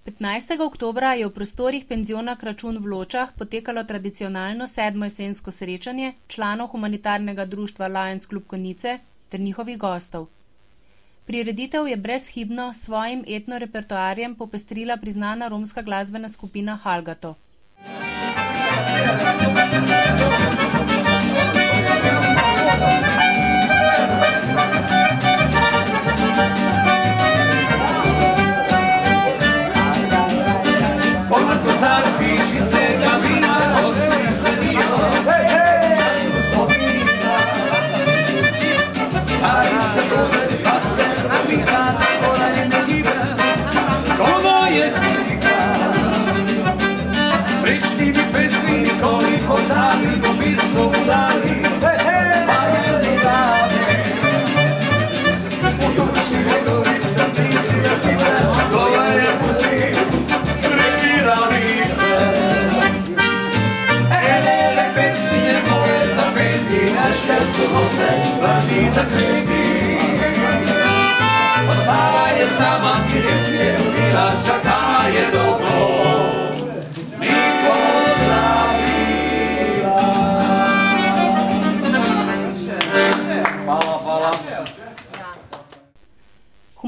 15. oktobra je v prostorih penziona Kračun v Ločah potekalo tradicionalno 7. jesensko srečanje članov humanitarnega društva Lions Klub Konjice ter njihovih gostov. Prireditev je brezhibno s svojim etno repertoarjem popestrila priznana romska glasbena skupina Halgato.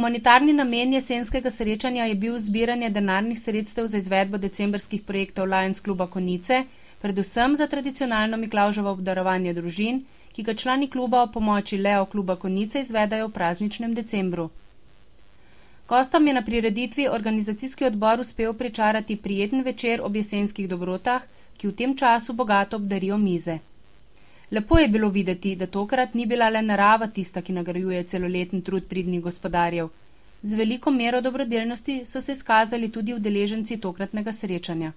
Humanitarni namen jesenskega srečanja je bil zbiranje denarnih sredstev za izvedbo decembrskih projektov Lions Kluba Konjice, predvsem za tradicionalno Miklavževo obdarovanje družin, ki ga člani kluba ob pomoči Leo Kluba Konjice izvedajo v prazničnem decembru. Gostom je na prireditvi organizacijski odbor uspel pričarati prijeten večer ob jesenskih dobrotah, ki v tem času bogato obdarijo mize. Lepo je bilo videti, da tokrat ni bila le narava tista, ki nagrajuje celoleten trud pridnih gospodarjev. Z veliko mero dobrodelnosti so se izkazali tudi udeleženci tokratnega srečanja.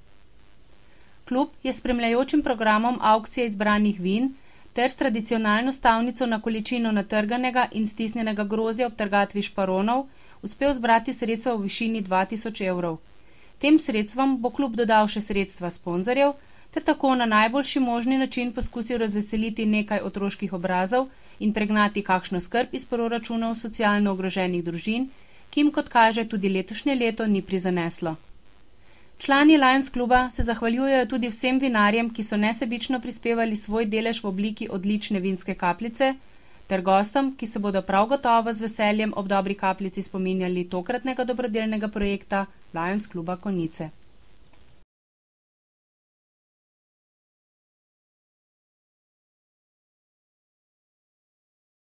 Klub je s spremljajočim programom aukcije izbranih vin ter s tradicionalno stavnico na količino natrganega in stisnjenega grozdja ob trgatvi šparonov uspel zbrati sredstva v višini 2000 evrov. Tem sredstvom bo klub dodal še sredstva sponzorjev, ter tako na najboljši možni način poskusil razveseliti nekaj otroških obrazov in pregnati kakšno skrb iz proračunov socialno ogroženih družin, ki jim, kot kaže, tudi letošnje leto ni prizaneslo. Člani Lions kluba se zahvaljujejo tudi vsem vinarjem, ki so nesebično prispevali svoj delež v obliki odlične vinske kapljice, ter gostom, ki se bodo prav gotovo z veseljem ob dobri kapljici spominjali tokratnega dobrodelnega projekta Lions kluba Konjice.